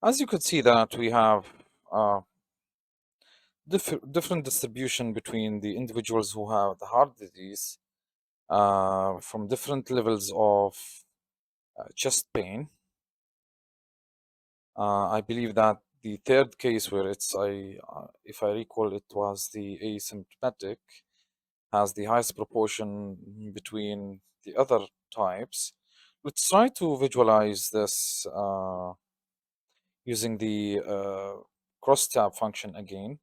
As you could see that we have uh, different distribution between the individuals who have the heart disease from different levels of chest pain. I believe that the third case where if I recall, it was the asymptomatic, has the highest proportion between the other types. Let's try to visualize this using the crosstab function again.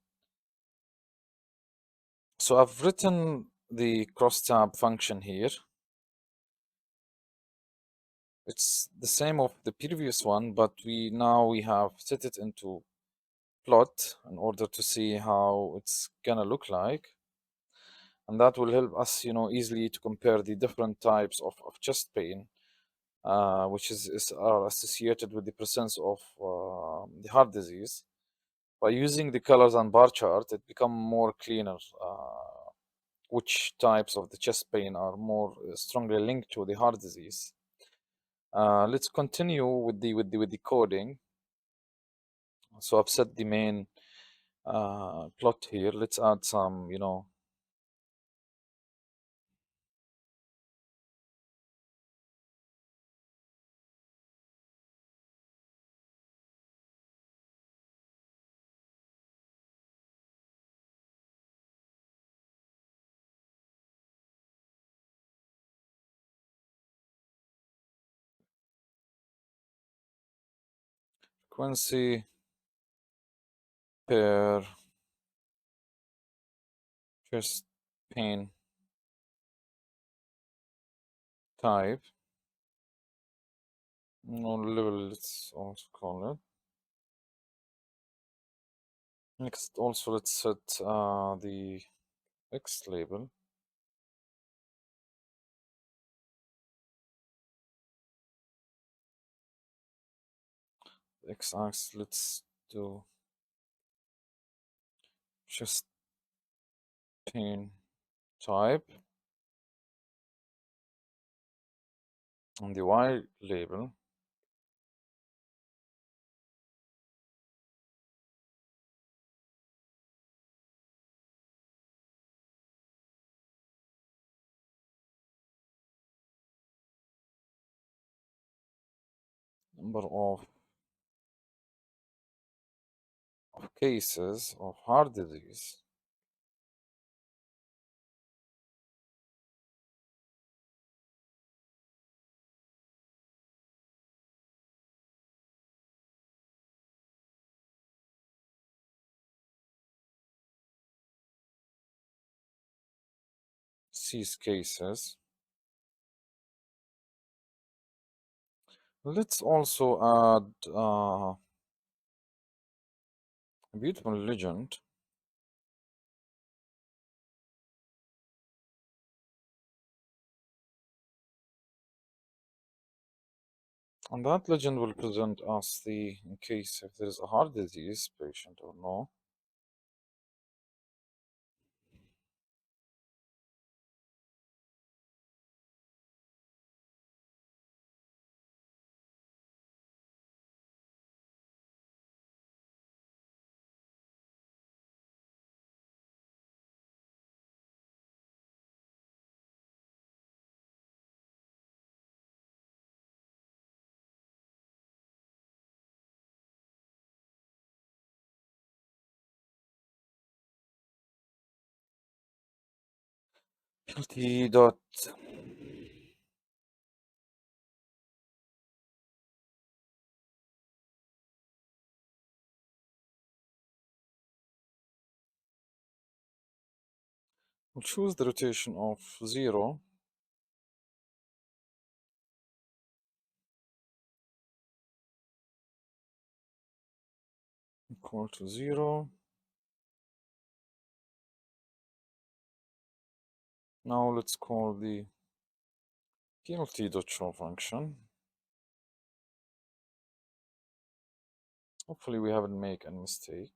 So I've written the crosstab function here. It's the same of the previous one, but we have set it into plot in order to see how it's gonna look like. And that will help us, easily to compare the different types of chest pain, which are associated with the presence of the heart disease. By using the colors and bar chart, it become more cleaner which types of the chest pain are more strongly linked to the heart disease. Let's continue with the coding. So I've set the main plot here. Let's add some, frequency per chest pain type. No level, let's also call it. Next, also let's set the X label. X-axis, let's do chest pain type. On the Y label, number of cases of heart disease. These cases. Let's also add a beautiful legend. And that legend will present us in case if there is a heart disease patient or no. T dot we'll choose the rotation of 0 equal to 0. Now let's call the T.show function. Hopefully we haven't made any mistake.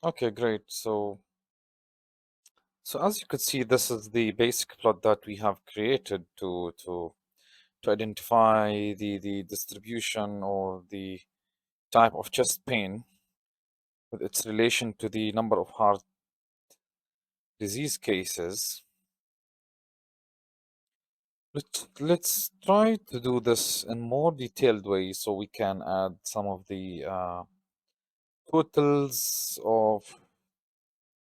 Okay, great. So as you could see, this is the basic plot that we have created to identify the distribution or the type of chest pain with its relation to the number of heart disease cases. Let's try to do this in more detailed way so we can add some of the totals of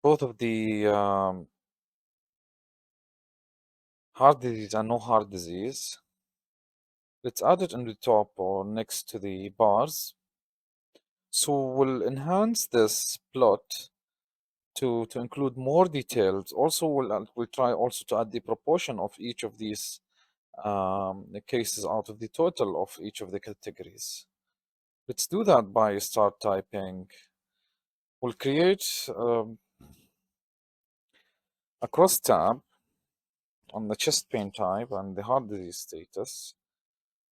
both of the heart disease and no heart disease. Let's add it in the top or next to the bars. So we'll enhance this plot to include more details. Also, we'll try also to add the proportion of each of these cases out of the total of each of the categories. Let's do that by start typing. We'll create a cross tab on the chest pain type and the heart disease status.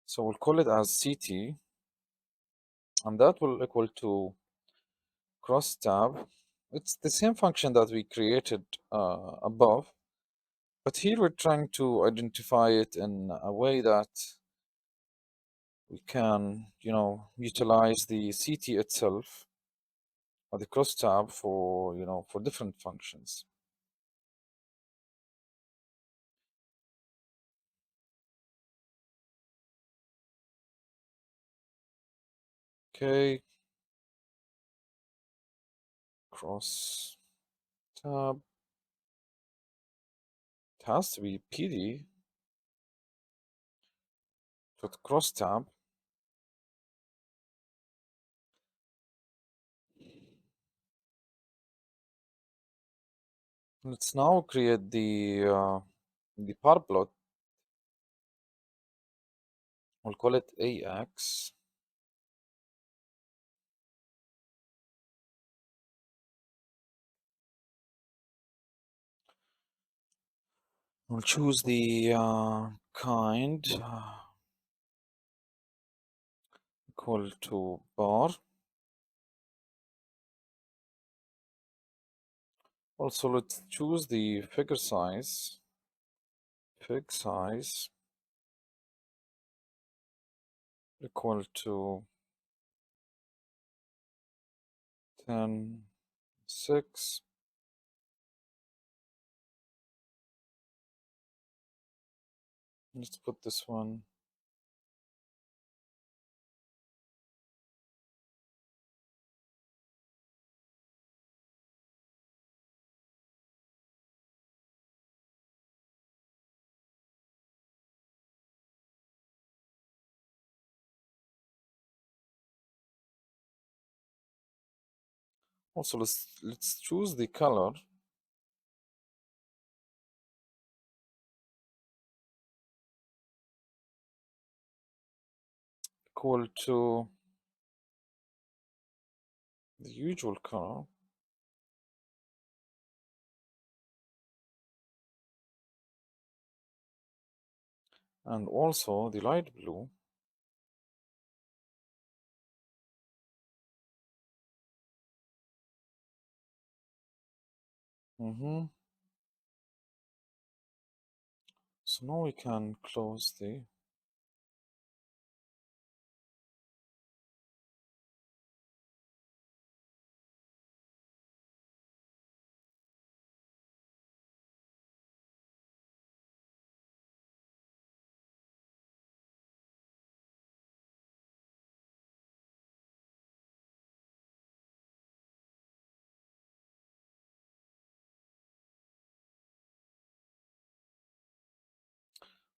So we'll call it as CT, and that will equal to Crosstab. It's the same function that we created above, but here we're trying to identify it in a way that we can, utilize the CT itself or the crosstab for, for different functions. Okay, cross tab. It has to be PD with crosstab. Let's now create the bar plot. We'll call it AX. We'll choose the kind equal to bar. Also, let's choose the figure size. Fig size equal to 10, 6. Let's put this one. Also, let's choose the color equal to the usual color. And also the light blue. So now we can close the.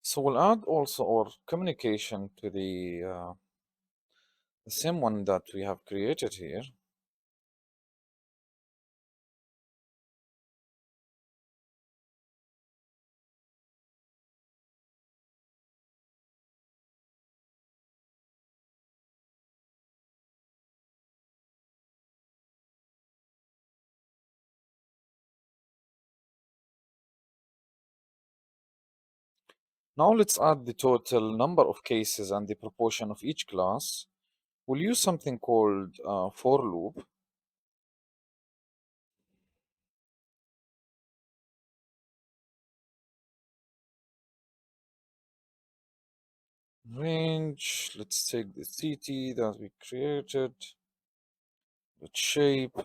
So we'll add also our communication to the same one that we have created here. Now let's add the total number of cases and the proportion of each class. We'll use something called for loop. range. Let's take the CT that we created, the shape,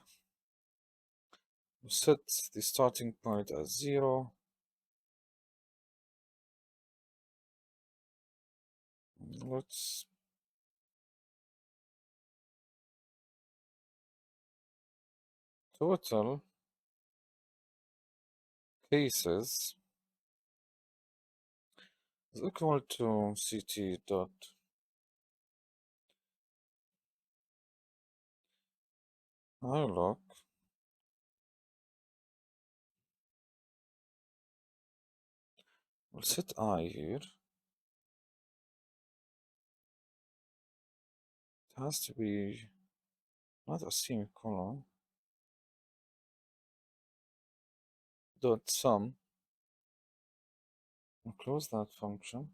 set the starting point as 0. Let's total cases is equal to CT dot alloc. We'll set I here. It has to be not a semicolon. Dot sum. I'll close that function.